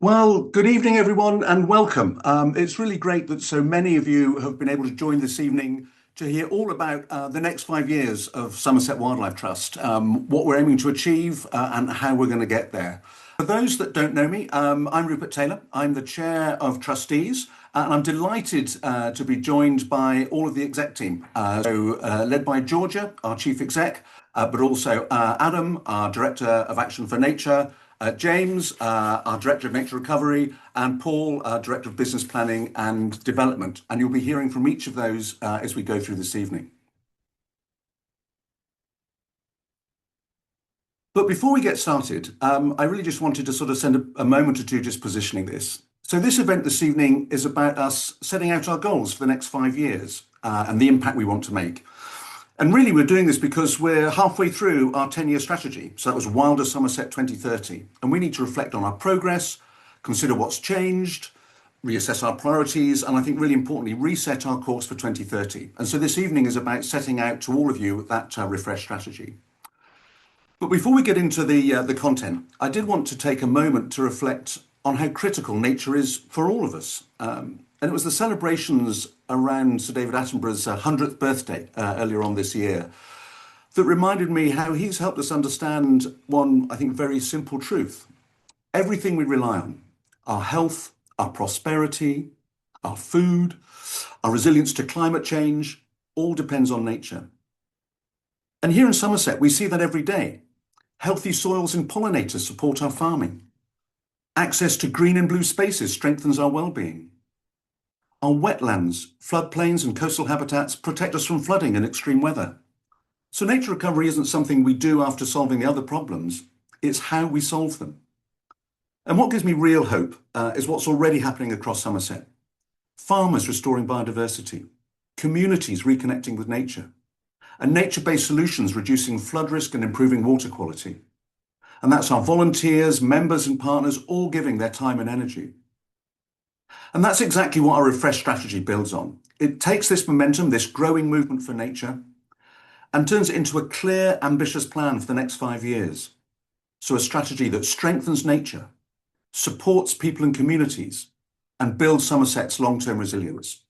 Well, good evening, everyone, and welcome. It's really great that so many of you have been able to join this evening to hear all about the next 5 years of Somerset Wildlife Trust, what we're aiming to achieve, and how we're going to get there. For those that don't know me, I'm Rupert Taylor. I'm the Chair of Trustees, and I'm delighted to be joined by all of the exec team. Led by Georgia, our Chief Exec, but also Adam, our Director of Action for Nature, James, our Director of Nature Recovery, and Paul, our Director of Business Planning and Development. And you'll be hearing from each of those as we go through this evening. But before we get started, I really just wanted to sort of spend a moment or two just positioning this. So this event this evening is about us setting out our goals for the next 5 years and the impact we want to make. And really, we're doing this because we're halfway through our 10-year strategy. So that was Wilder Somerset 2030. And we need to reflect on our progress, consider what's changed, reassess our priorities, and I think really importantly, reset our course for 2030. And so this evening is about setting out to all of you that refreshed strategy. But before we get into the content, I did want to take a moment to reflect on how critical nature is for all of us. And it was the celebrations around Sir David Attenborough's 100th birthday earlier on this year that reminded me how he's helped us understand one, I think, very simple truth. Everything we rely on, our health, our prosperity, our food, our resilience to climate change, all depends on nature. And here in Somerset, we see that every day. Healthy soils and pollinators support our farming. Access to green and blue spaces strengthens our well-being. Our wetlands, floodplains and coastal habitats protect us from flooding and extreme weather. So nature recovery isn't something we do after solving the other problems, it's how we solve them. And what gives me real hope is what's already happening across Somerset. Farmers restoring biodiversity, communities reconnecting with nature, and nature-based solutions reducing flood risk and improving water quality. And that's our volunteers, members and partners all giving their time and energy. And that's exactly what our refresh strategy builds on. It takes this momentum, this growing movement for nature, and turns it into a clear, ambitious plan for the next 5 years. So a strategy that strengthens nature, supports people and communities, and builds Somerset's long-term resilience.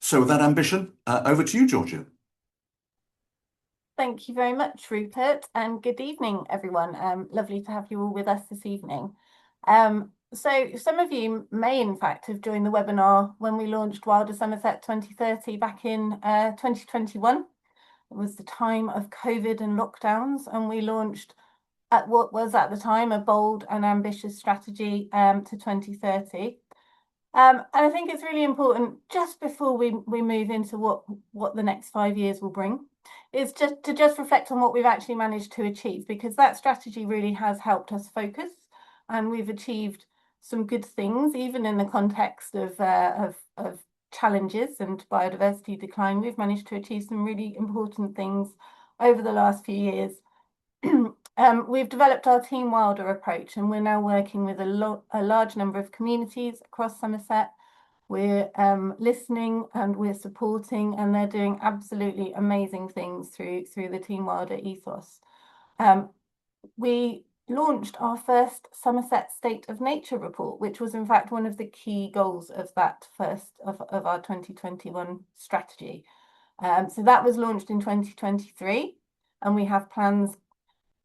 So with that ambition, over to you, Georgia. Thank you very much, Rupert, and good evening, everyone. Lovely to have you all with us this evening. So some of you may, in fact, have joined the webinar when we launched Wilder Somerset 2030 back in 2021. It was the time of COVID and lockdowns, and we launched at what was at the time a bold and ambitious strategy to 2030. And I think it's really important, just before we move into what the next 5 years will bring, is just to reflect on what we've actually managed to achieve, because that strategy really has helped us focus, and we've achieved some good things, even in the context of challenges and biodiversity decline. We've managed to achieve some really important things over the last few years. We've developed our Team Wilder approach, and we're now working with a large number of communities across Somerset. We're listening and we're supporting, and they're doing absolutely amazing things through the Team Wilder ethos. We launched our first Somerset State of Nature report, which was in fact one of the key goals of that first of our 2021 strategy. So that was launched in 2023, and we have plans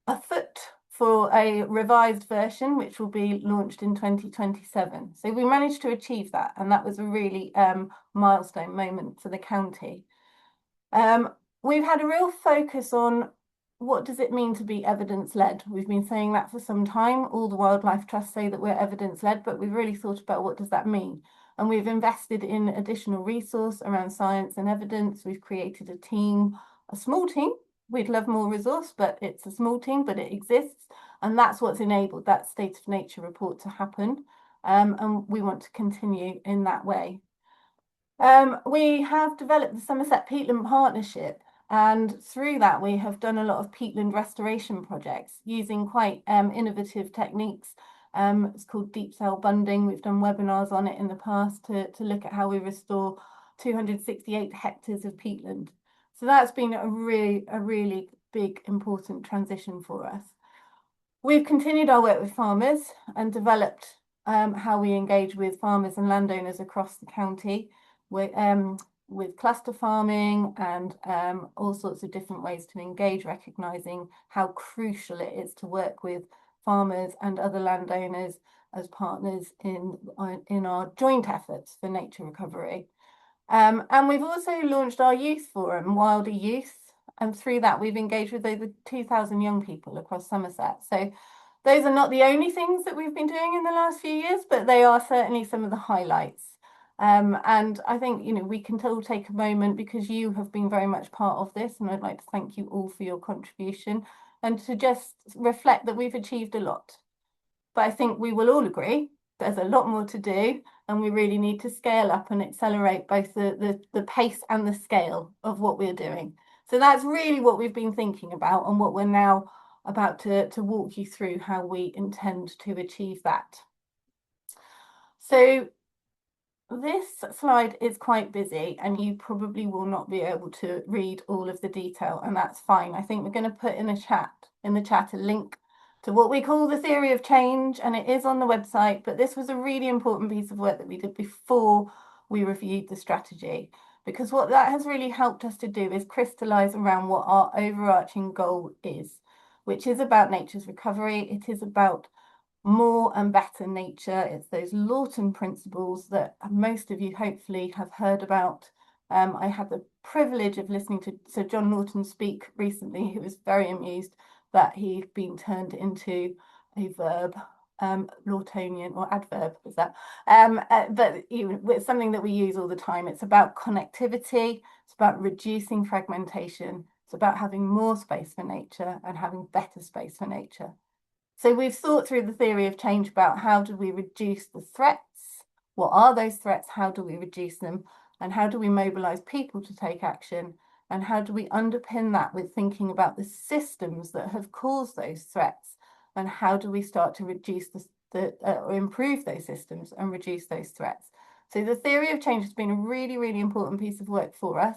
afoot for a revised version, which will be launched in 2027. So we managed to achieve that, and that was a really milestone moment for the county. We've had a real focus on what does it mean to be evidence-led. We've been saying that for some time. All the wildlife trusts say that we're evidence-led, but we've really thought about what does that mean. And we've invested in additional resource around science and evidence. We've created a team, a small team. We'd love more resource, but it's a small team, but it exists. And that's what's enabled that State of Nature report to happen. And we want to continue in that way. We have developed the Somerset Peatland Partnership, and through that we have done a lot of peatland restoration projects using quite innovative techniques. It's called deep cell bunding. We've done webinars on it in the past to look at how we restore 268 hectares of peatland. So that's been a really big, important transition for us. We've continued our work with farmers and developed how we engage with farmers and landowners across the county with cluster farming and all sorts of different ways to engage, recognising how crucial it is to work with farmers and other landowners as partners in our joint efforts for nature recovery. And we've also launched our youth forum, Wilder Youth, and through that we've engaged with over 2,000 young people across Somerset. So those are not the only things that we've been doing in the last few years, but they are certainly some of the highlights. And I think, we can all take a moment because you have been very much part of this, and I'd like to thank you all for your contribution and to just reflect that we've achieved a lot. But I think we will all agree there's a lot more to do, and we really need to scale up and accelerate both the pace and the scale of what we're doing. So that's really what we've been thinking about and what we're now about to walk you through how we intend to achieve that. So this slide is quite busy and you probably will not be able to read all of the detail, and that's fine. I think we're going to put in the chat a link to what we call the theory of change, and it is on the website, but this was a really important piece of work that we did before we reviewed the strategy, because what that has really helped us to do is crystallize around what our overarching goal is, which is about nature's recovery. It is about more and better nature. It's those Lawton principles that most of you hopefully have heard about. I had the privilege of listening to Sir John Lawton speak recently, who was very amused that he'd been turned into a verb, Lawtonian or adverb, is that? But it's something that we use all the time. It's about connectivity, it's about reducing fragmentation, it's about having more space for nature and having better space for nature. So we've thought through the theory of change about how do we reduce the threats, what are those threats, how do we reduce them, and how do we mobilise people to take action, and how do we underpin that with thinking about the systems that have caused those threats, and how do we start to reduce or improve those systems and reduce those threats. So the theory of change has been a really, really important piece of work for us,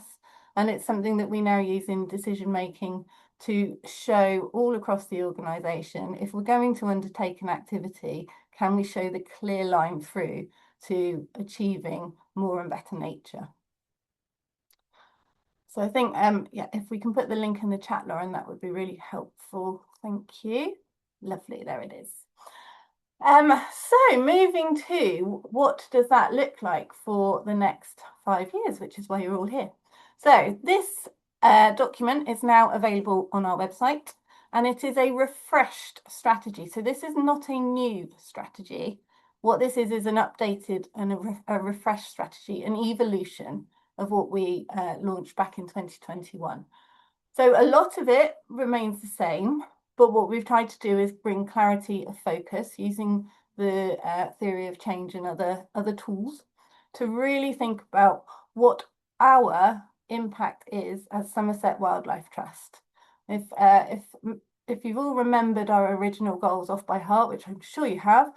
and it's something that we now use in decision making to show all across the organisation, if we're going to undertake an activity, can we show the clear line through to achieving more and better nature? So I think, if we can put the link in the chat, Lauren, that would be really helpful. Thank you. Lovely, there it is. So moving to what does that look like for the next 5 years, which is why you're all here. So this document is now available on our website, and it is a refreshed strategy. So this is not a new strategy. What this is an updated and a refreshed strategy, an evolution of what we launched back in 2021. So a lot of it remains the same, but what we've tried to do is bring clarity of focus using the theory of change and other tools to really think about what our impact is as Somerset Wildlife Trust. If you've all remembered our original goals off by heart, which I'm sure you have,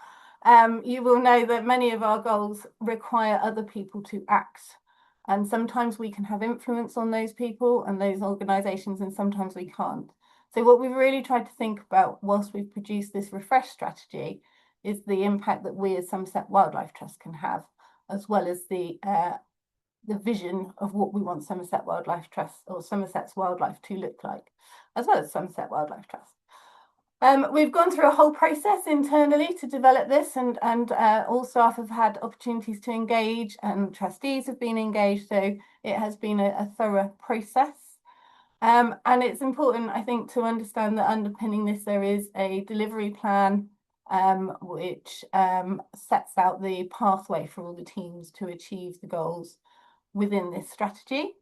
you will know that many of our goals require other people to act. And sometimes we can have influence on those people and those organisations, and sometimes we can't. So what we've really tried to think about whilst we've produced this refresh strategy is the impact that we as Somerset Wildlife Trust can have, as well as the vision of what we want Somerset Wildlife Trust or Somerset's wildlife to look like, as well as Somerset Wildlife Trust. We've gone through a whole process internally to develop this, and all staff have had opportunities to engage and trustees have been engaged, so it has been a thorough process. And it's important, I think, to understand that underpinning this there is a delivery plan which sets out the pathway for all the teams to achieve the goals within this strategy.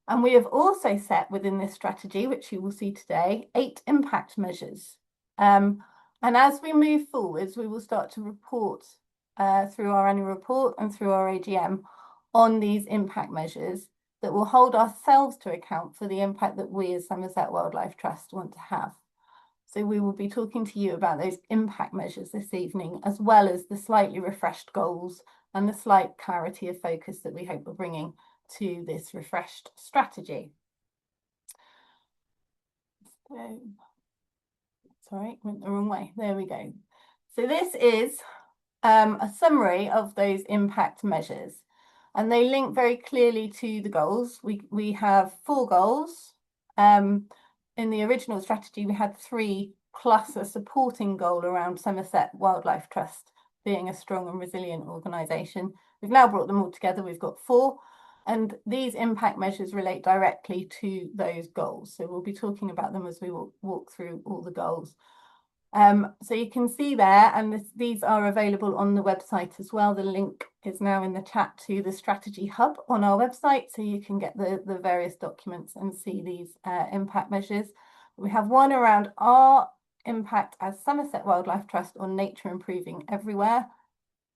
And we have also set within this strategy, which you will see today, 8 impact measures. And as we move forwards, we will start to report through our annual report and through our AGM on these impact measures that will hold ourselves to account for the impact that we as Somerset Wildlife Trust want to have. So we will be talking to you about those impact measures this evening, as well as the slightly refreshed goals and the slight clarity of focus that we hope we're bringing to this refreshed strategy. So, sorry, went the wrong way. There we go. So this is a summary of those impact measures, and they link very clearly to the goals. We have 4 goals. In the original strategy, we had 3 plus a supporting goal around Somerset Wildlife Trust being a strong and resilient organisation. We've now brought them all together. We've got 4, and these impact measures relate directly to those goals. So we'll be talking about them as we walk through all the goals. So you can see there, and these are available on the website as well. The link is now in the chat to the strategy hub on our website, so you can get the various documents and see these impact measures. We have one around our impact as Somerset Wildlife Trust on nature improving everywhere.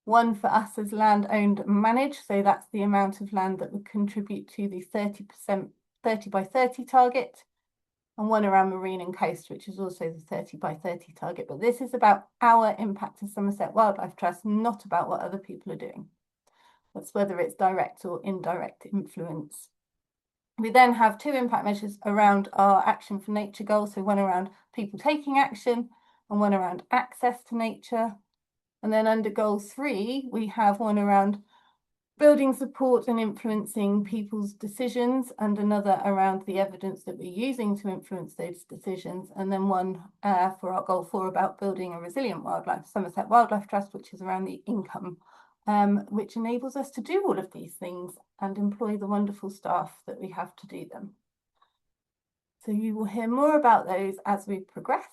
One for us as land owned and managed, so that's the amount of land that would contribute to the 30% 30 by 30 target. And one around marine and coast, which is also the 30 by 30 target. But this is about our impact as Somerset Wildlife Trust, not about what other people are doing. That's whether it's direct or indirect influence. We then have 2 impact measures around our action for nature goals. So one around people taking action and one around access to nature. And then under goal 3, we have one around building support and influencing people's decisions, and another around the evidence that we're using to influence those decisions, and then one for our goal 4 about building a resilient Somerset Wildlife Trust, which is around the income, which enables us to do all of these things and employ the wonderful staff that we have to do them. So you will hear more about those as we progress.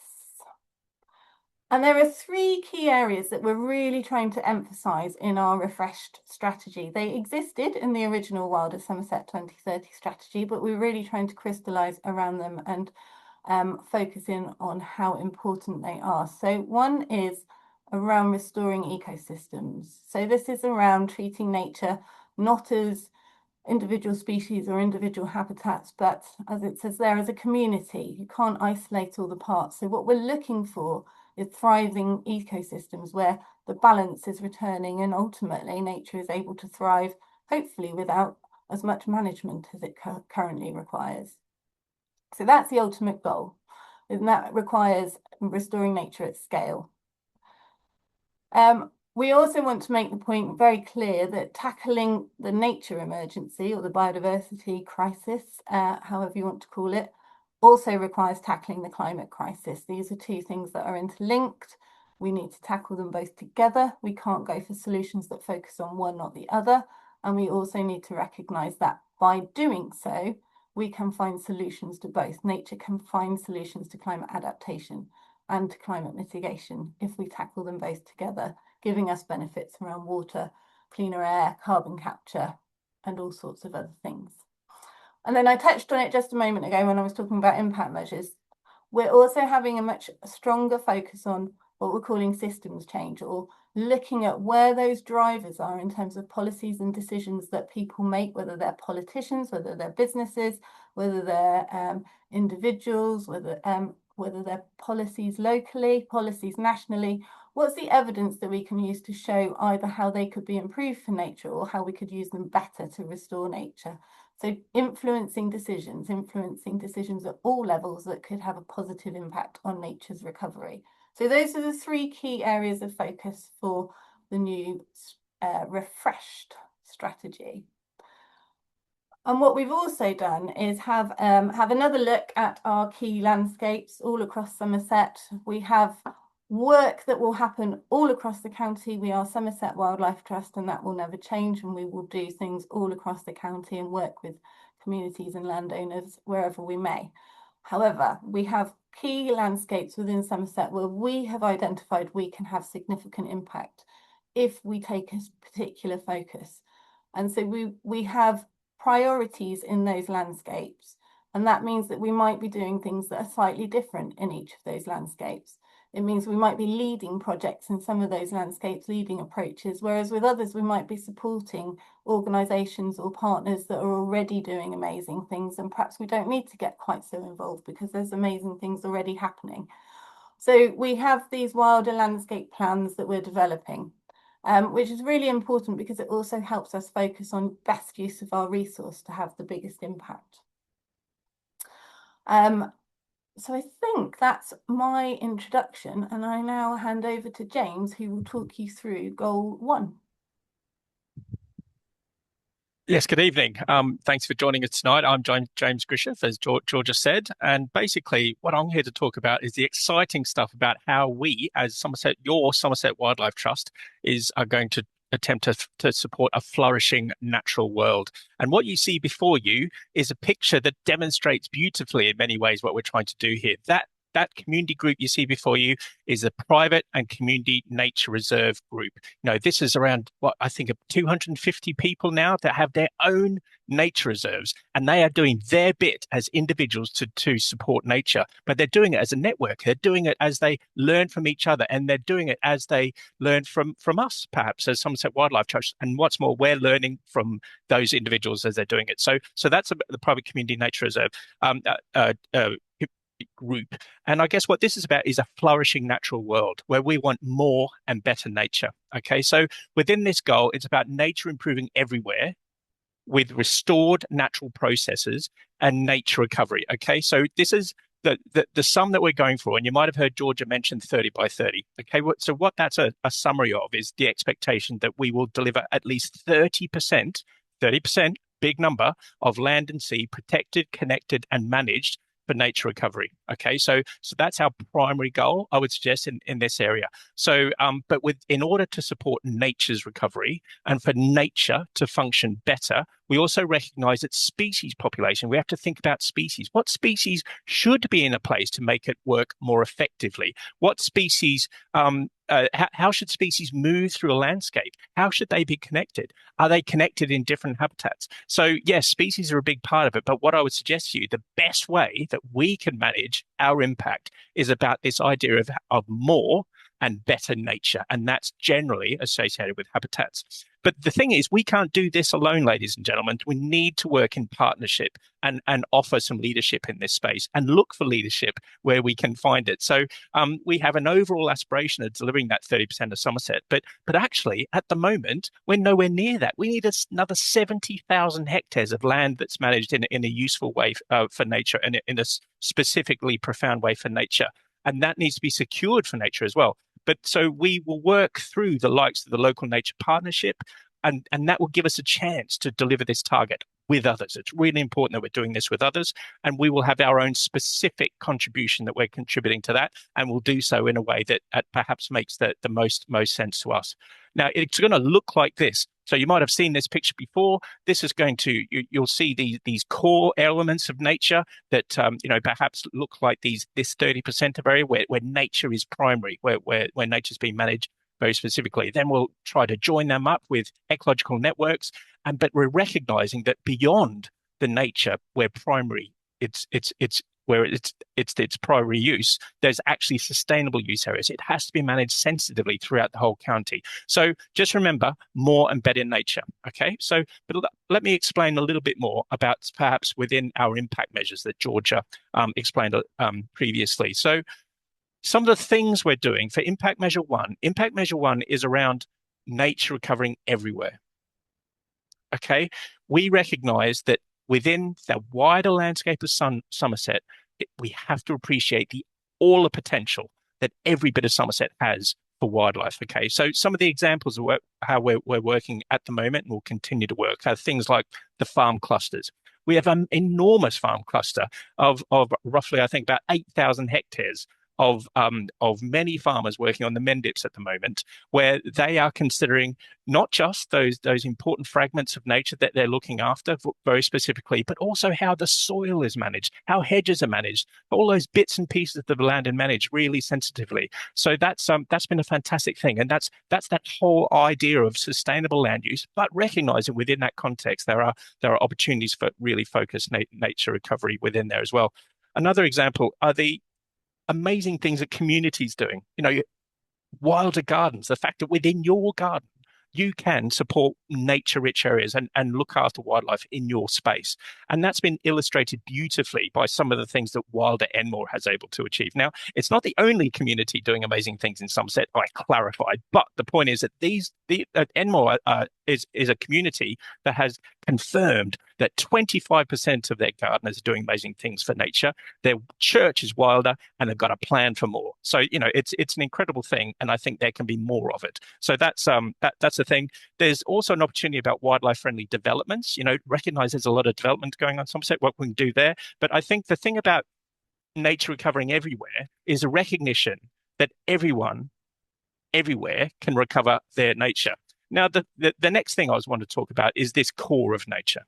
And there are 3 key areas that we're really trying to emphasise in our refreshed strategy. They existed in the original Wilder Somerset 2030 strategy, but we're really trying to crystallise around them and focus in on how important they are. So one is around restoring ecosystems. So this is around treating nature not as individual species or individual habitats, but as it says there, as a community. You can't isolate all the parts. So what we're looking for is thriving ecosystems where the balance is returning and ultimately nature is able to thrive, hopefully without as much management as it currently requires. So that's the ultimate goal, and that requires restoring nature at scale. We also want to make the point very clear that tackling the nature emergency or the biodiversity crisis, however you want to call it, also requires tackling the climate crisis. These are 2 things that are interlinked. We need to tackle them both together. We can't go for solutions that focus on one, not the other. And we also need to recognise that by doing so, we can find solutions to both. Nature can find solutions to climate adaptation and to climate mitigation if we tackle them both together, giving us benefits around water, cleaner air, carbon capture, and all sorts of other things. And then I touched on it just a moment ago when I was talking about impact measures. We're also having a much stronger focus on what we're calling systems change, or looking at where those drivers are in terms of policies and decisions that people make, whether they're politicians, whether they're businesses, whether they're individuals, whether they're policies locally, policies nationally. What's the evidence that we can use to show either how they could be improved for nature or how we could use them better to restore nature? So influencing decisions at all levels that could have a positive impact on nature's recovery. So those are the 3 key areas of focus for the new refreshed strategy. And what we've also done is have another look at our key landscapes all across Somerset. We have work that will happen all across the county. We are Somerset Wildlife Trust, and that will never change, and we will do things all across the county and work with communities and landowners wherever we may. However, we have key landscapes within Somerset where we have identified we can have significant impact if we take a particular focus. And so we have priorities in those landscapes, and that means that we might be doing things that are slightly different in each of those landscapes. It means we might be leading projects in some of those landscapes, leading approaches, whereas with others we might be supporting organisations or partners that are already doing amazing things, and perhaps we don't need to get quite so involved because there's amazing things already happening. So we have these wilder landscape plans that we're developing, which is really important because it also helps us focus on best use of our resource to have the biggest impact. So I think that's my introduction, and I now hand over to James, who will talk you through goal 1. Yes, good evening. Thanks for joining us tonight. I'm James Grisham, as Georgia said, and basically what I'm here to talk about is the exciting stuff about how we, as your Somerset Wildlife Trust, are going to attempt to support a flourishing natural world. And what you see before you is a picture that demonstrates beautifully in many ways what we're trying to do here. That community group you see before you is a private and community nature reserve group. This is around what I think of 250 people now that have their own nature reserves, and they are doing their bit as individuals to support nature. But they're doing it as a network. They're doing it as they learn from each other, and they're doing it as they learn from us, perhaps as Somerset Wildlife Trust. And what's more, we're learning from those individuals as they're doing it. So that's the private community nature reserve group. And I guess what this is about is a flourishing natural world where we want more and better nature. Okay, so within this goal, it's about nature improving everywhere with restored natural processes and nature recovery. Okay, so this is the sum that we're going for. And you might have heard Georgia mention 30 by 30. Okay, so what that's a summary of is the expectation that we will deliver at least 30%, big number, of land and sea protected, connected, and managed for nature recovery. Okay, so that's our primary goal, I would suggest, in this area. So, but in order to support nature's recovery and for nature to function better, we also recognize that species population, we have to think about species. What species should be in a place to make it work more effectively? What species, how should species move through a landscape? How should they be connected? Are they connected in different habitats? So yes, species are a big part of it, but what I would suggest to you, the best way that we can manage our impact is about this idea of more and better nature, and that's generally associated with habitats. But the thing is, we can't do this alone, ladies and gentlemen. We need to work in partnership and offer some leadership in this space and look for leadership where we can find it. So we have an overall aspiration of delivering that 30% of Somerset, but actually at the moment, we're nowhere near that. We need another 70,000 hectares of land that's managed in a useful way for nature and in a specifically profound way for nature. And that needs to be secured for nature as well. But so we will work through the likes of the local nature partnership, and that will give us a chance to deliver this target with others. It's really important that we're doing this with others, and we will have our own specific contribution that we're contributing to that, and we'll do so in a way that perhaps makes the most sense to us. Now, it's going to look like this. So you might have seen this picture before. This is going to, you'll see these core elements of nature that, perhaps look like this 30% of area where nature is primary, where nature's being managed very specifically. Then we'll try to join them up with ecological networks. But we're recognizing that beyond the nature where primary, it's its primary use, there's actually sustainable use areas. It has to be managed sensitively throughout the whole county. So just remember, more and better nature. Okay, so but let me explain a little bit more about perhaps within our impact measures that Georgia explained previously. So some of the things we're doing for impact measure one is around nature recovering everywhere. Okay, we recognize that within the wider landscape of Somerset, we have to appreciate all the potential that every bit of Somerset has for wildlife. Okay, so some of the examples of how we're working at the moment and will continue to work are things like the farm clusters. We have an enormous farm cluster of roughly, I think, about 8,000 hectares of many farmers working on the Mendips at the moment, where they are considering not just those important fragments of nature that they're looking after very specifically, but also how the soil is managed, how hedges are managed, all those bits and pieces of the land and managed really sensitively. So that's been a fantastic thing, and that's that whole idea of sustainable land use, but recognizing within that context there are opportunities for really focused nature recovery within there as well. Another example are the amazing things that communities doing. Wilder Gardens, the fact that within your garden you can support nature-rich areas and look after wildlife in your space. And that's been illustrated beautifully by some of the things that Wilder Enmore has able to achieve. Now, it's not the only community doing amazing things in Somerset, I clarified, but the point is that Enmore is a community that has confirmed that 25% of their gardeners are doing amazing things for nature. Their church is Wilder, and they've got a plan for more. So, it's an incredible thing, and I think there can be more of it. So that's the thing. There's also an opportunity about wildlife-friendly developments. Recognize there's a lot of development going on in Somerset, what we can do there. But I think the thing about nature recovering everywhere is a recognition that everyone everywhere can recover their nature. Now, the next thing I want to talk about is this core of nature.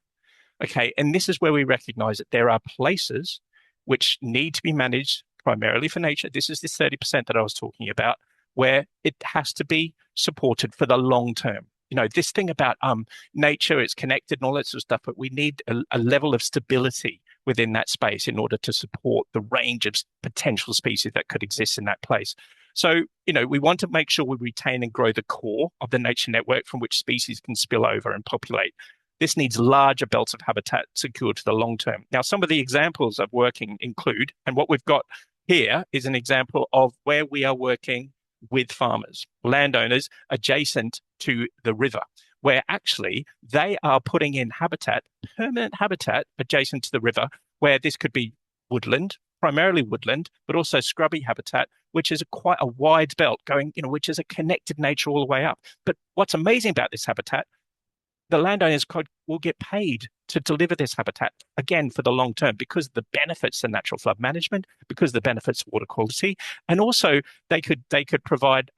Okay, and this is where we recognize that there are places which need to be managed primarily for nature. This is this 30% that I was talking about, where it has to be supported for the long term. This thing about nature, it's connected and all that sort of stuff, but we need a level of stability within that space in order to support the range of potential species that could exist in that place. So, we want to make sure we retain and grow the core of the nature network from which species can spill over and populate. This needs larger belts of habitat secured for the long term. Now, some of the examples of working include, and what we've got here is an example of where we are working with farmers, landowners adjacent to the river, where actually they are putting in habitat, permanent habitat adjacent to the river, where this could be woodland, primarily woodland, but also scrubby habitat, which is quite a wide belt going, which is a connected nature all the way up. But what's amazing about this habitat, the landowners will get paid to deliver this habitat, again, for the long term, because of the benefits to natural flood management, because of the benefits of water quality, and also they could provide,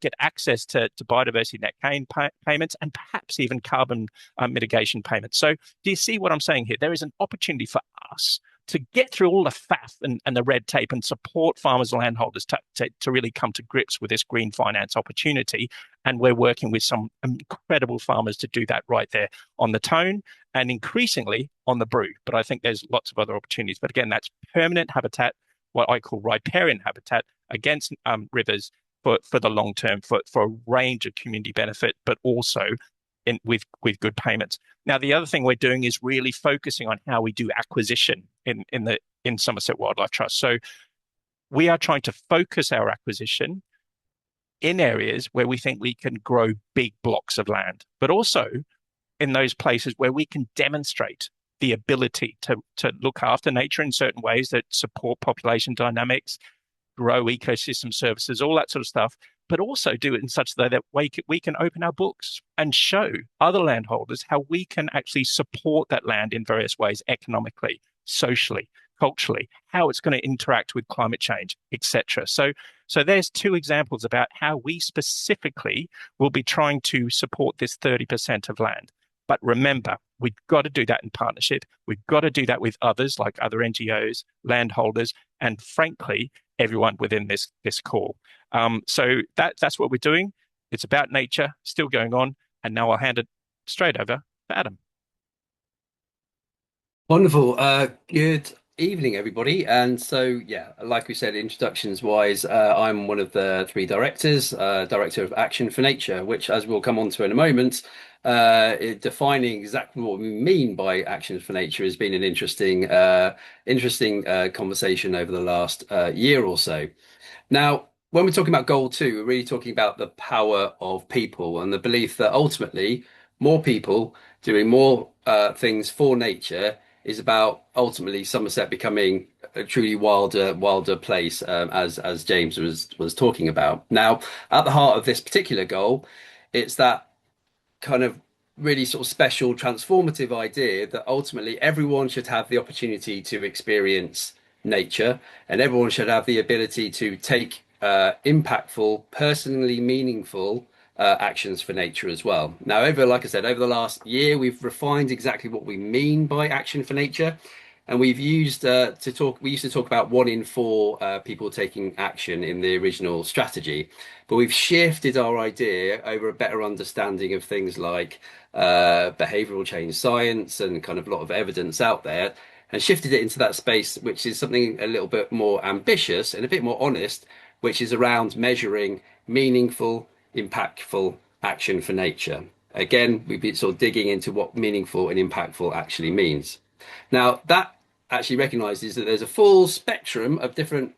get access to biodiversity net gain payments, and perhaps even carbon mitigation payments. So do you see what I'm saying here? There is an opportunity for us to get through all the faff and the red tape and support farmers and landholders to really come to grips with this green finance opportunity. And we're working with some incredible farmers to do that right there on the Tone and increasingly on the Brew. But I think there's lots of other opportunities. But again, that's permanent habitat, what I call riparian habitat against rivers for the long term, for a range of community benefit, but also with good payments. Now, the other thing we're doing is really focusing on how we do acquisition in Somerset Wildlife Trust. So we are trying to focus our acquisition in areas where we think we can grow big blocks of land, but also in those places where we can demonstrate the ability to look after nature in certain ways that support population dynamics, grow ecosystem services, all that sort of stuff, but also do it in such a way that we can open our books and show other landholders how we can actually support that land in various ways, economically, socially, culturally, how it's going to interact with climate change, etc. So there's two examples about how we specifically will be trying to support this 30% of land. But remember, we've got to do that in partnership. We've got to do that with others, like other NGOs, landholders, and frankly, everyone within this core. So that's what we're doing. It's about nature, still going on. And now I'll hand it straight over to Adam. Wonderful. Good evening, everybody. And so, yeah, like we said, introductions wise, I'm one of the three directors, Director of Action for Nature, which, as we'll come on to in a moment, defining exactly what we mean by Actions for Nature has been an interesting conversation over the last year or so. Now, when we're talking about goal 2, we're really talking about the power of people and the belief that ultimately more people doing more things for nature is about ultimately Somerset becoming a truly wilder place, as James was talking about. Now, at the heart of this particular goal, it's that kind of really sort of special transformative idea that ultimately everyone should have the opportunity to experience nature, and everyone should have the ability to take impactful, personally meaningful actions for nature as well. Now, like I said, over the last year, we've refined exactly what we mean by action for nature. And we've used we used to talk about 1 in 4 people taking action in the original strategy, but we've shifted our idea over a better understanding of things like behavioral change science and kind of a lot of evidence out there, and shifted it into that space, which is something a little bit more ambitious and a bit more honest, which is around measuring meaningful, impactful action for nature. Again, we've been sort of digging into what meaningful and impactful actually means. Now, that actually recognizes that there's a full spectrum of different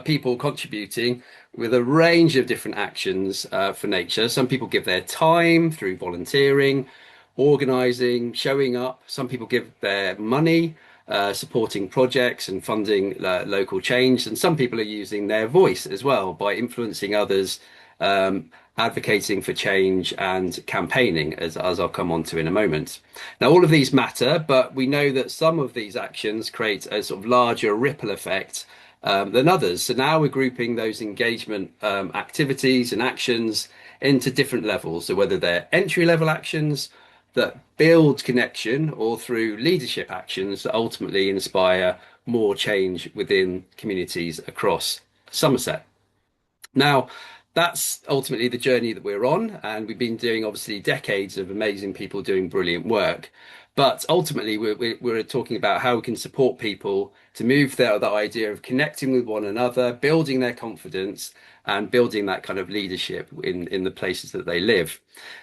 people contributing with a range of different actions for nature. Some people give their time through volunteering, organising, showing up. Some people give their money, supporting projects and funding local change. And some people are using their voice as well by influencing others, advocating for change and campaigning, as I'll come on to in a moment. Now, all of these matter, but we know that some of these actions create a sort of larger ripple effect than others. So now we're grouping those engagement activities and actions into different levels. So whether they're entry level actions that build connection, or through leadership actions that ultimately inspire more change within communities across Somerset. Now, that's ultimately the journey that we're on, and we've been doing obviously decades of amazing people doing brilliant work. But ultimately, we're talking about how we can support people to move that idea of connecting with one another, building their confidence, and building that kind of leadership in the places that they live.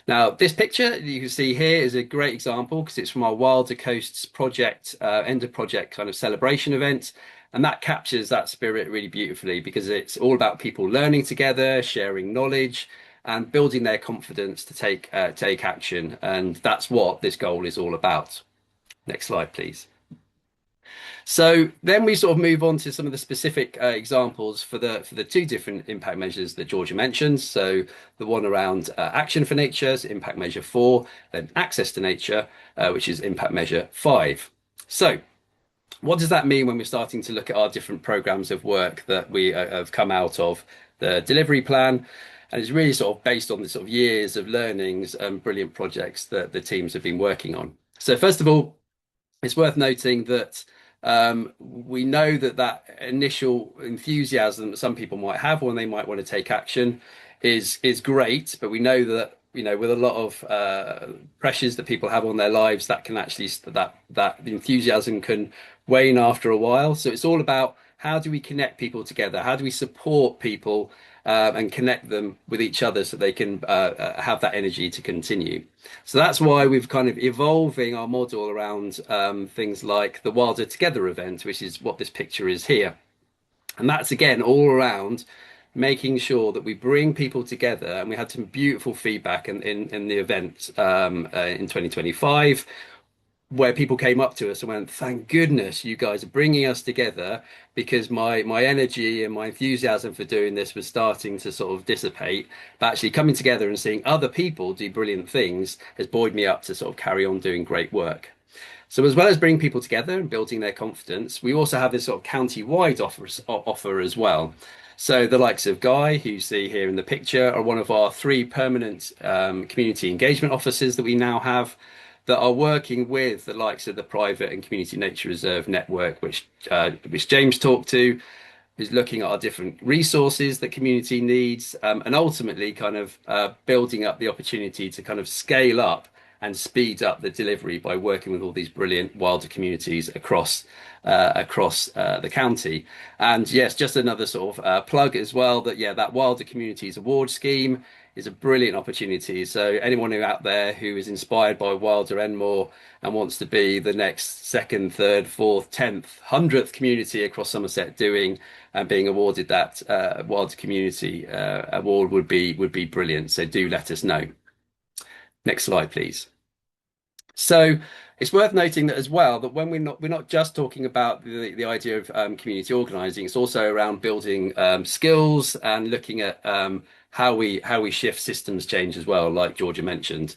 Now, this picture you can see here is a great example because it's from our Wilder Coasts project, end of project kind of celebration event. And that captures that spirit really beautifully because it's all about people learning together, sharing knowledge, and building their confidence to take action. And that's what this goal is all about. Next slide, please. So then we sort of move on to some of the specific examples for the two different impact measures that Georgia mentioned. So the one around action for nature is impact measure 4, then access to nature, which is impact measure 5. So what does that mean when we're starting to look at our different programs of work that we have come out of the delivery plan? And it's really sort of based on the sort of years of learnings and brilliant projects that the teams have been working on. So first of all, it's worth noting that we know that initial enthusiasm that some people might have when they might want to take action is great, but we know that with a lot of pressures that people have on their lives, that can actually that enthusiasm can wane after a while. So it's all about how do we connect people together? How do we support people and connect them with each other so they can have that energy to continue? So that's why we've kind of evolving our model around things like the Wilder Together event, which is what this picture is here. And that's again all around making sure that we bring people together. And we had some beautiful feedback in the event in 2025, where people came up to us and went, thank goodness you guys are bringing us together, because my energy and my enthusiasm for doing this was starting to sort of dissipate. But actually coming together and seeing other people do brilliant things has buoyed me up to sort of carry on doing great work. So as well as bringing people together and building their confidence, we also have this sort of county-wide offer as well. So the likes of Guy, who you see here in the picture, are one of our 3 permanent community engagement officers that we now have, that are working with the likes of the private and community nature reserve network, which James talked to, is looking at our different resources that community needs, and ultimately kind of building up the opportunity to kind of scale up and speed up the delivery by working with all these brilliant Wilder communities across the county. And yes, just another sort of plug as well that that Wilder Communities Award Scheme is a brilliant opportunity. So anyone out there who is inspired by Wilder Enmore and wants to be the next 2nd, 3rd, 4th, 10th, 100th community across Somerset doing and being awarded that Wilder Community Award would be brilliant. So do let us know. Next slide, please. So it's worth noting that as well, that when we're not just talking about the idea of community organising, it's also around building skills and looking at how we shift systems change as well, like Georgia mentioned.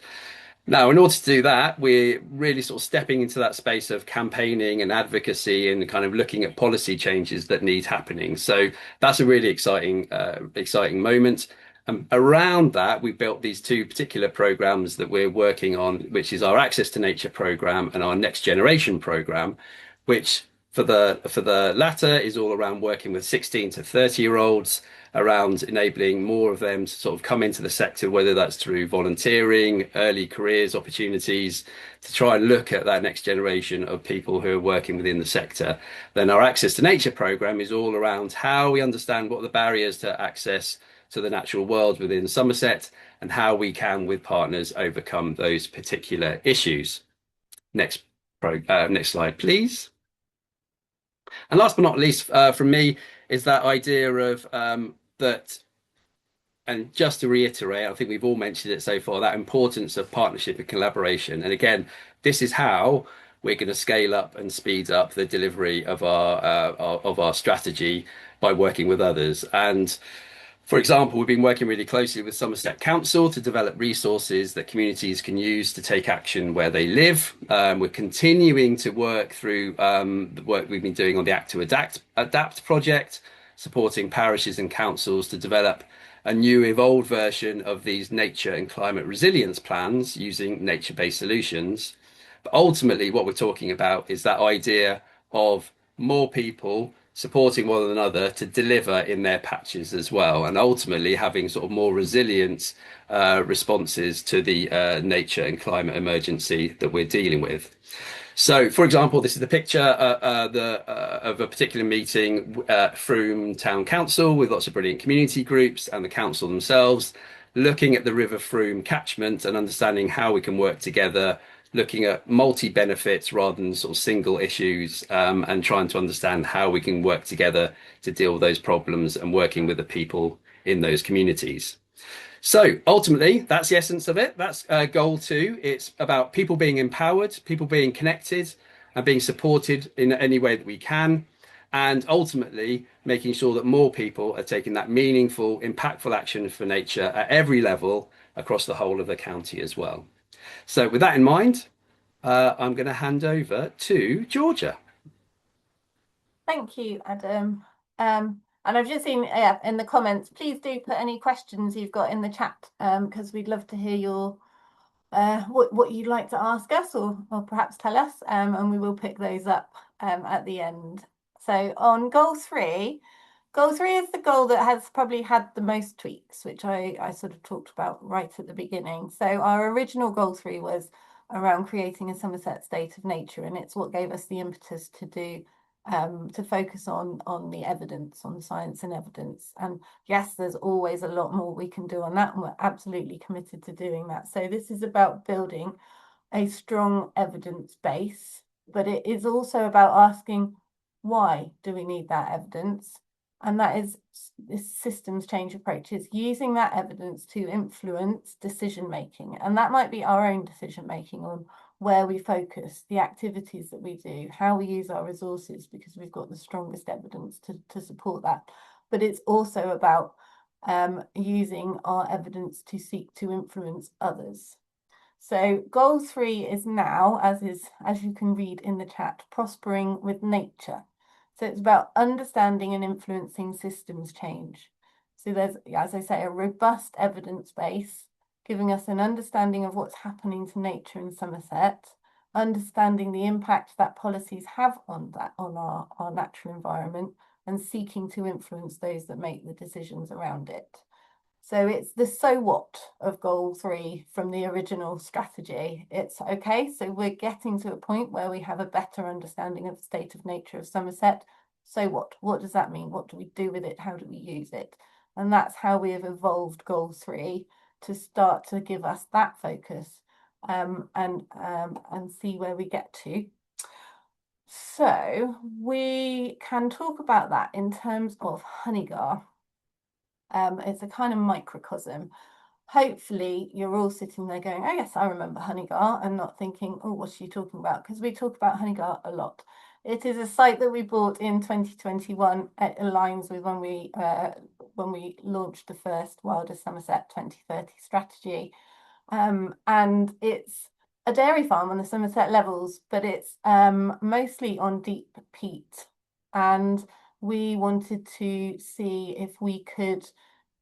Now, in order to do that, we're really sort of stepping into that space of campaigning and advocacy and kind of looking at policy changes that need happening. So that's a really exciting moment. And around that, we built these 2 particular programs that we're working on, which is our Access to Nature program and our Next Generation program, which for the latter is all around working with 16 to 30-year-olds, around enabling more of them to sort of come into the sector, whether that's through volunteering, early careers opportunities, to try and look at that next generation of people who are working within the sector. Then our Access to Nature program is all around how we understand what the barriers to access to the natural world within Somerset and how we can, with partners, overcome those particular issues. Next slide, please. And last but not least, from me, is that idea of that. And just to reiterate, I think we've all mentioned it so far, that importance of partnership and collaboration. And again, this is how we're going to scale up and speed up the delivery of our strategy by working with others. And for example, we've been working really closely with Somerset Council to develop resources that communities can use to take action where they live. We're continuing to work through the work we've been doing on the Act to Adapt project, supporting parishes and councils to develop a new evolved version of these nature and climate resilience plans using nature-based solutions. But ultimately, what we're talking about is that idea of more people supporting one another to deliver in their patches as well, and ultimately having sort of more resilient responses to the nature and climate emergency that we're dealing with. So, for example, this is the picture of a particular meeting Frome Town Council with lots of brilliant community groups and the council themselves, looking at the River Frome catchment and understanding how we can work together, looking at multi-benefits rather than sort of single issues, and trying to understand how we can work together to deal with those problems and working with the people in those communities. So ultimately, that's the essence of it. That's goal 2. It's about people being empowered, people being connected and being supported in any way that we can. And ultimately, making sure that more people are taking that meaningful, impactful action for nature at every level across the whole of the county as well. So with that in mind, I'm going to hand over to Georgia. Thank you, Adam. And I've just seen in the comments, please do put any questions you've got in the chat, because we'd love to hear your what you'd like to ask us or perhaps tell us, and we will pick those up at the end. So on goal 3 is the goal that has probably had the most tweaks, which I sort of talked about right at the beginning. So our original goal 3 was around creating a Somerset state of nature, and it's what gave us the impetus to do to focus on the evidence, on science and evidence. And yes, there's always a lot more we can do on that, and we're absolutely committed to doing that. So this is about building a strong evidence base, but it is also about asking, why do we need that evidence? And that is this systems change approach. It's using that evidence to influence decision making, and that might be our own decision making on where we focus, the activities that we do, how we use our resources, because we've got the strongest evidence to support that. But it's also about using our evidence to seek to influence others. So goal 3 is now, as you can read in the chat, prospering with nature. So it's about understanding and influencing systems change. So there's, as I say, a robust evidence base, giving us an understanding of what's happening to nature in Somerset, understanding the impact that policies have on our natural environment, and seeking to influence those that make the decisions around it. So it's the so what of goal 3 from the original strategy. It's okay, so we're getting to a point where we have a better understanding of the state of nature of Somerset. So what? What does that mean? What do we do with it? How do we use it? And that's how we have evolved goal 3 to start to give us that focus, and see where we get to. So we can talk about that in terms of Honeygah. It's a kind of microcosm. Hopefully you're all sitting there going, oh yes, I remember Honeygah, and not thinking, oh, what's she talking about? Because we talk about Honeygah a lot. It is a site that we bought in 2021. It aligns with when we launched the first Wilder Somerset 2030 strategy. And it's a dairy farm on the Somerset levels, but it's mostly on deep peat. And we wanted to see if we could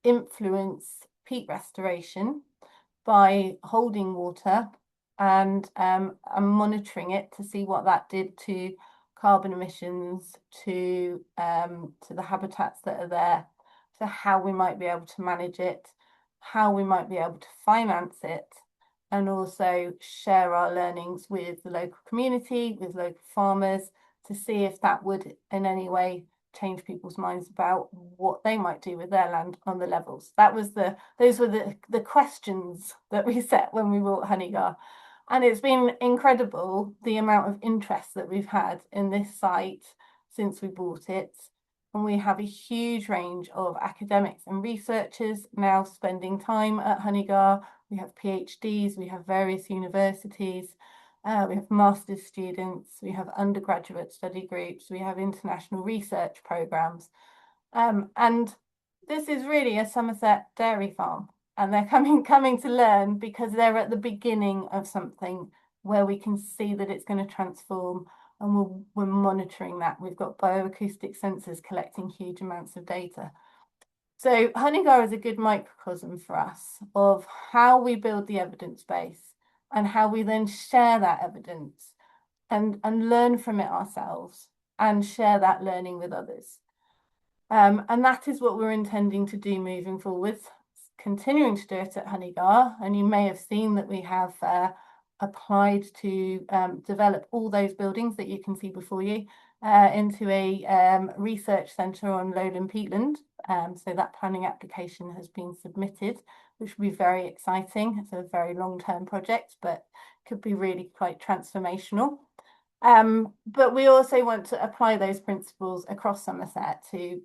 influence peat restoration by holding water and monitoring it to see what that did to carbon emissions, to the habitats that are there, to how we might be able to manage it, how we might be able to finance it, and also share our learnings with the local community, with local farmers, to see if that would in any way change people's minds about what they might do with their land on the levels. Those were the questions that we set when we bought Honeygah. And it's been incredible the amount of interest that we've had in this site since we bought it. And we have a huge range of academics and researchers now spending time at Honeygard. We have PhDs, we have various universities, we have master's students, we have undergraduate study groups, we have international research programs. And this is really a Somerset dairy farm, and they're coming to learn because they're at the beginning of something where we can see that it's going to transform, and we're monitoring that. We've got bioacoustic sensors collecting huge amounts of data. So Honeygard is a good microcosm for us of how we build the evidence base and how we then share that evidence and learn from it ourselves and share that learning with others. And that is what we're intending to do moving forwards, continuing to do it at Honeygard. And you may have seen that we have applied to develop all those buildings that you can see before you into a research centre on lowland peatland. So that planning application has been submitted, which will be very exciting. It's a very long-term project, but could be really quite transformational. But we also want to apply those principles across Somerset to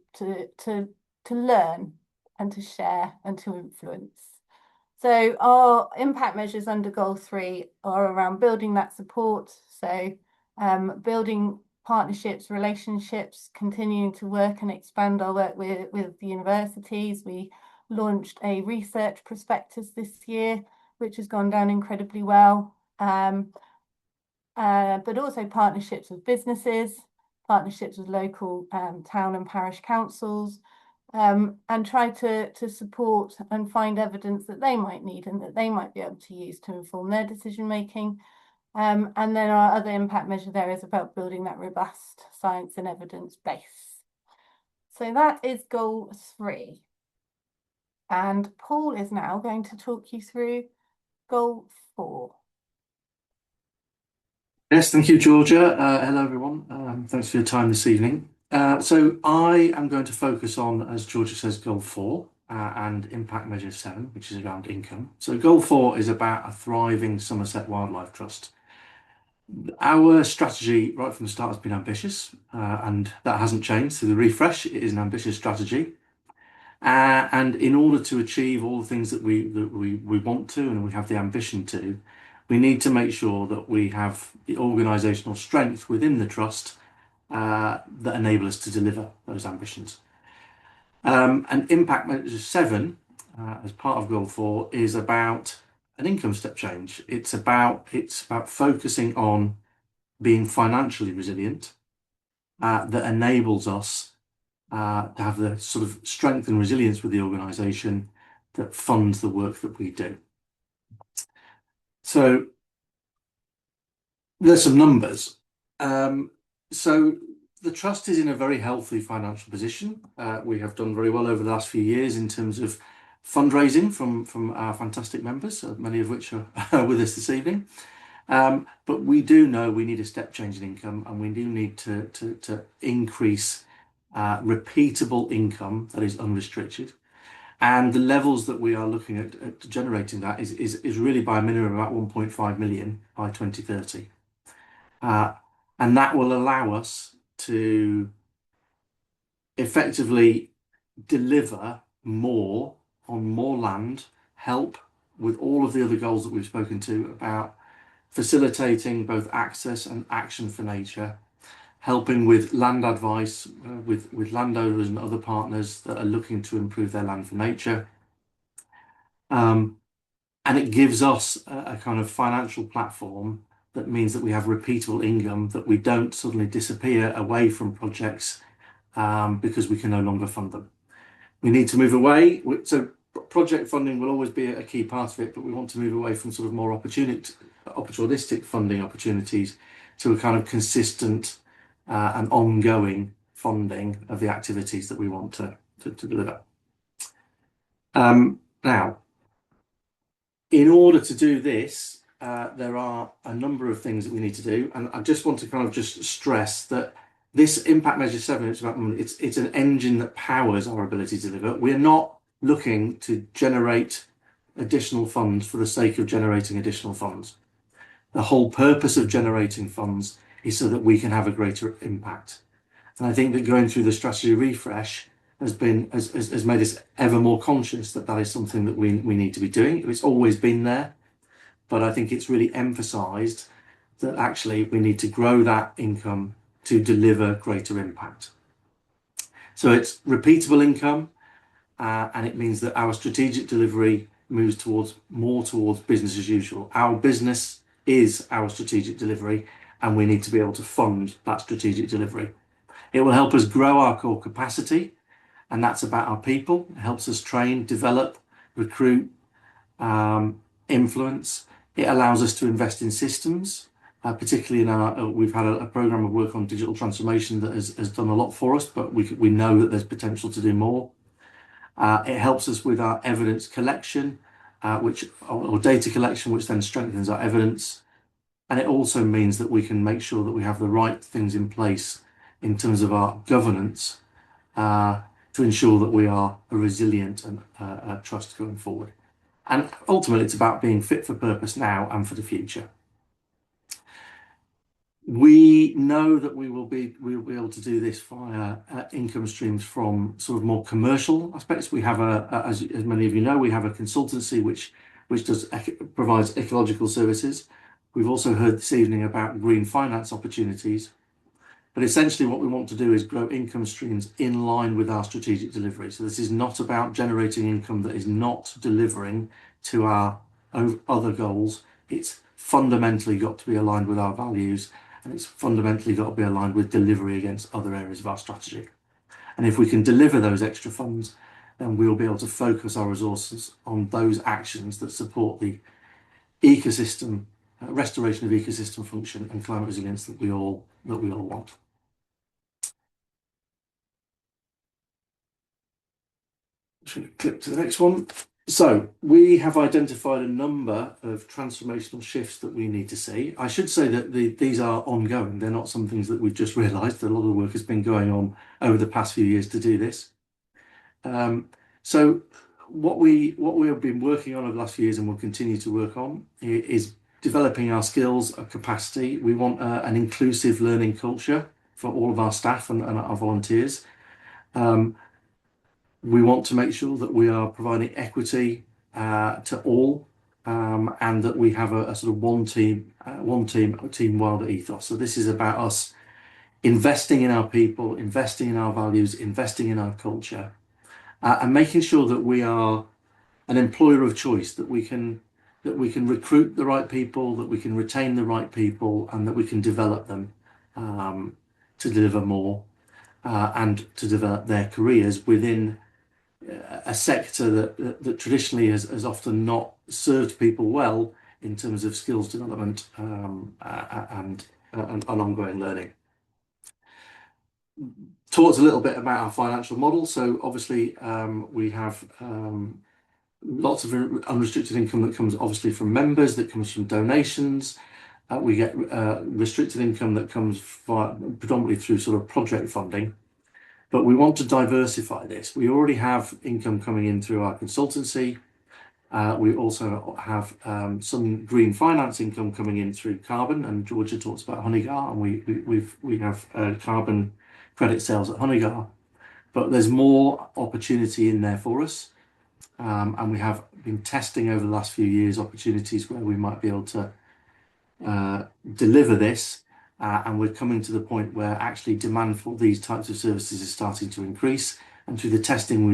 learn and to share and to influence. So our impact measures under goal 3 are around building that support. So building partnerships, relationships, continuing to work and expand our work with the universities. We launched a research prospectus this year, which has gone down incredibly well. But also partnerships with businesses, partnerships with local town and parish councils, and try to support and find evidence that they might need and that they might be able to use to inform their decision making. And then our other impact measure there is about building that robust science and evidence base. So that is goal 3. And Paul is now going to talk you through goal 4. Yes, thank you, Georgia. Hello, everyone. Thanks for your time this evening. So I am going to focus on, as Georgia says, goal 4 and impact measure 7, which is around income. So goal 4 is about a thriving Somerset Wildlife Trust. Our strategy right from the start has been ambitious, and that hasn't changed. So the refresh, it is an ambitious strategy. And in order to achieve all the things that we want to and we have the ambition to, we need to make sure that we have the organisational strength within the trust that enable us to deliver those ambitions. And impact measure 7, as part of goal 4, is about an income step change. It's about focusing on being financially resilient that enables us to have the sort of strength and resilience with the organisation that funds the work that we do. So there's some numbers. So the trust is in a very healthy financial position. We have done very well over the last few years in terms of fundraising from our fantastic members, many of which are with us this evening. But we do know we need a step change in income, and we do need to increase repeatable income that is unrestricted. And the levels that we are looking at generating that is really by a minimum of about 1.5 million by 2030. And that will allow us to effectively deliver more on more land, help with all of the other goals that we've spoken to about facilitating both access and action for nature, helping with land advice with landowners and other partners that are looking to improve their land for nature. And it gives us a kind of financial platform that means that we have repeatable income, that we don't suddenly disappear away from projects because we can no longer fund them. We need to move away. So project funding will always be a key part of it, but we want to move away from sort of more opportunistic funding opportunities to a kind of consistent and ongoing funding of the activities that we want to deliver. Now, in order to do this, there are a number of things that we need to do, and I just want to kind of just stress that this impact measure 7, it's an engine that powers our ability to deliver. We're not looking to generate additional funds for the sake of generating additional funds. The whole purpose of generating funds is so that we can have a greater impact. And I think that going through the strategy refresh has made us ever more conscious that that is something that we need to be doing. It's always been there, but I think it's really emphasised that actually we need to grow that income to deliver greater impact. So it's repeatable income, and it means that our strategic delivery moves more towards business as usual. Our business is our strategic delivery, and we need to be able to fund that strategic delivery. It will help us grow our core capacity, and that's about our people. It helps us train, develop, recruit, influence. It allows us to invest in systems, particularly in we've had a program of work on digital transformation that has done a lot for us, but we know that there's potential to do more. It helps us with our evidence collection, or data collection, which then strengthens our evidence. And it also means that we can make sure that we have the right things in place in terms of our governance to ensure that we are a resilient and trust going forward. And ultimately, it's about being fit for purpose now and for the future. We know that we will be able to do this via income streams from sort of more commercial aspects. We have as many of you know, we have a consultancy which provides ecological services. We've also heard this evening about green finance opportunities. But essentially what we want to do is grow income streams in line with our strategic delivery. So this is not about generating income that is not delivering to our other goals. It's fundamentally got to be aligned with our values, and it's fundamentally got to be aligned with delivery against other areas of our strategy. And if we can deliver those extra funds, then we'll be able to focus our resources on those actions that support the ecosystem, restoration of ecosystem function and climate resilience that we all want. Should click to the next one. So we have identified a number of transformational shifts that we need to see. I should say that these are ongoing. They're not some things that we've just realised. A lot of the work has been going on over the past few years to do this. So what we have been working on over the last few years and will continue to work on is developing our skills, our capacity. We want an inclusive learning culture for all of our staff and our volunteers. We want to make sure that we are providing equity to all, and that we have a sort of one team Wilder ethos. So this is about us investing in our people, investing in our values, investing in our culture, and making sure that we are an employer of choice, that we can recruit the right people, that we can retain the right people, and that we can develop them to deliver more and to develop their careers within a sector that traditionally has often not served people well in terms of skills development and ongoing learning. Talked a little bit about our financial model. So obviously we have lots of unrestricted income that comes obviously from members, that comes from donations. We get restricted income that comes predominantly through sort of project funding. But we want to diversify this. We already have income coming in through our consultancy. We also have some green finance income coming in through carbon, and Georgia talks about Honeygar, and we have carbon credit sales at Honeygar. But there's more opportunity in there for us, and we have been testing over the last few years opportunities where we might be able to deliver this. And we're coming to the point where actually demand for these types of services is starting to increase. And through the testing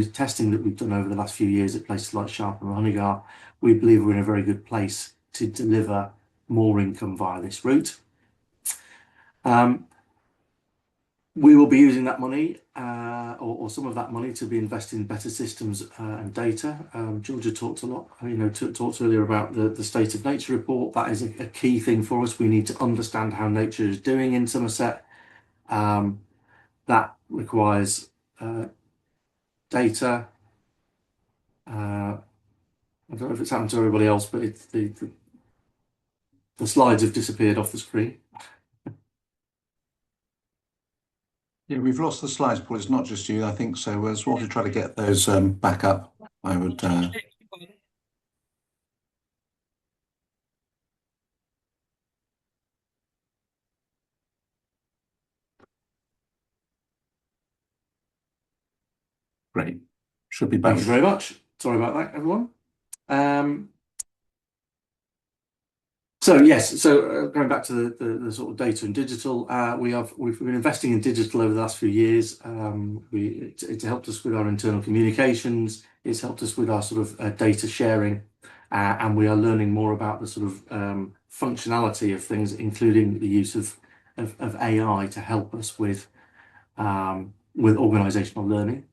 that we've done over the last few years at places like Sharp and Honeygar, we believe we're in a very good place to deliver more income via this route. We will be using that money, or some of that money, to be invested in better systems and data. Georgia talked a lot, talked earlier about the State of Nature report. That is a key thing for us. We need to understand how nature is doing in Somerset. That requires data. I don't know if it's happened to everybody else, but the slides have disappeared off the screen. Yeah, we've lost the slides, Paul. It's not just you, I think so. As well to try to get those back up, I would. Great. Should be Thank you both. very much. Sorry about that, everyone. Going back to the sort of data and digital, we've been investing in digital over the last few years. It's helped us with our internal communications. It's helped us with our sort of data sharing, and we are learning more about the sort of functionality of things, including the use of AI to help us with organizational learning.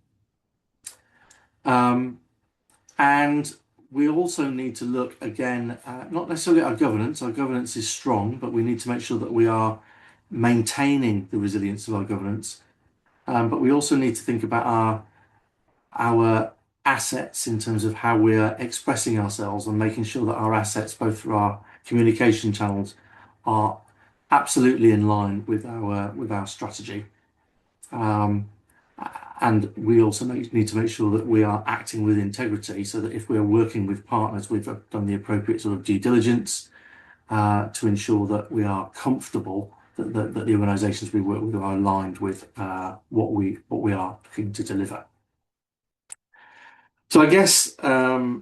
And we also need to look again, not necessarily at our governance. Our governance is strong, but we need to make sure that we are maintaining the resilience of our governance. But we also need to think about our assets in terms of how we are expressing ourselves and making sure that our assets, both through our communication channels, are absolutely in line with our strategy. And we also need to make sure that we are acting with integrity, so that if we are working with partners, we've done the appropriate sort of due diligence to ensure that we are comfortable that the organisations we work with are aligned with what we are looking to deliver. So I guess I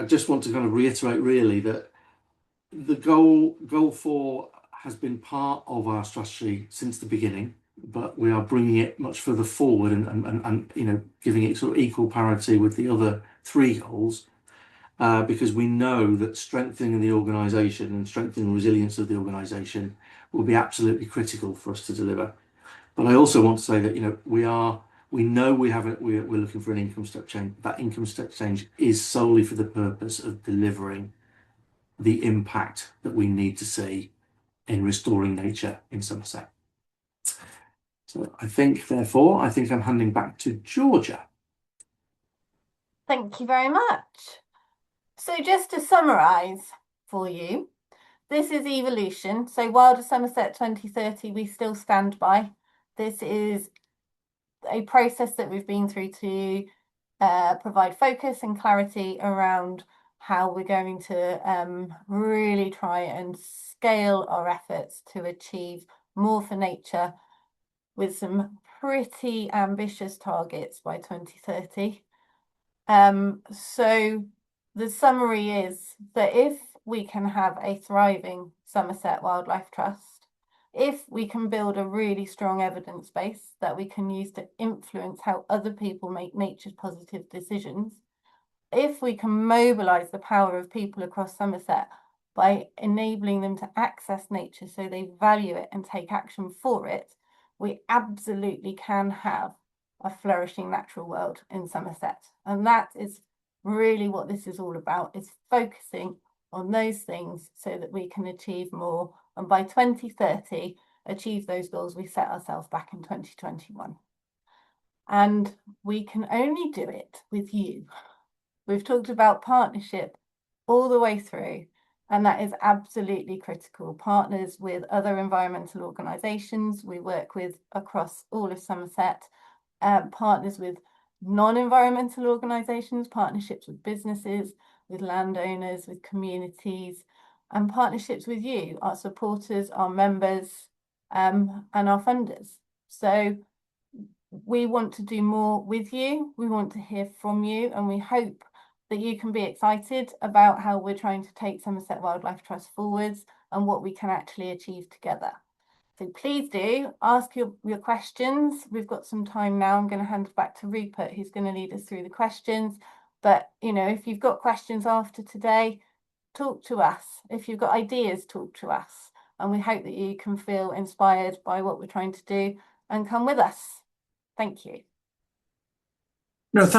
just want to kind of reiterate really that the goal 4 has been part of our strategy since the beginning, but we are bringing it much further forward and giving it sort of equal parity with the other 3 goals, because we know that strengthening the organisation and strengthening the resilience of the organisation will be absolutely critical for us to deliver. But I also want to say that we're looking for an income step change. That income step change is solely for the purpose of delivering the impact that we need to see in restoring nature in Somerset. So I think I'm handing back to Georgia. Thank you very much. So just to summarise for you, this is evolution. So Wilder Somerset 2030, we still stand by. This is a process that we've been through to provide focus and clarity around how we're going to really try and scale our efforts to achieve more for nature with some pretty ambitious targets by 2030. So the summary is that if we can have a thriving Somerset Wildlife Trust, if we can build a really strong evidence base that we can use to influence how other people make nature positive decisions, if we can mobilise the power of people across Somerset by enabling them to access nature so they value it and take action for it, we absolutely can have a flourishing natural world in Somerset. And that is really what this is all about, is focusing on those things so that we can achieve more, and by 2030 achieve those goals we set ourselves back in 2021. And we can only do it with you. We've talked about partnership all the way through, and that is absolutely critical. Partners with other environmental organisations we work with across all of Somerset, partners with non-environmental organisations, partnerships with businesses, with landowners, with communities, and partnerships with you, our supporters, our members, and our funders. So we want to do more with you. We want to hear from you, and we hope that you can be excited about how we're trying to take Somerset Wildlife Trust forwards and what we can actually achieve together. So please do ask your questions. We've got some time now. I'm going to hand it back to Rupert, who's going to lead us through the questions. But, if you've got questions after today, talk to us. If you've got ideas, talk to us. And we hope that you can feel inspired by what we're trying to do and come with us. Thank you. No, thanks.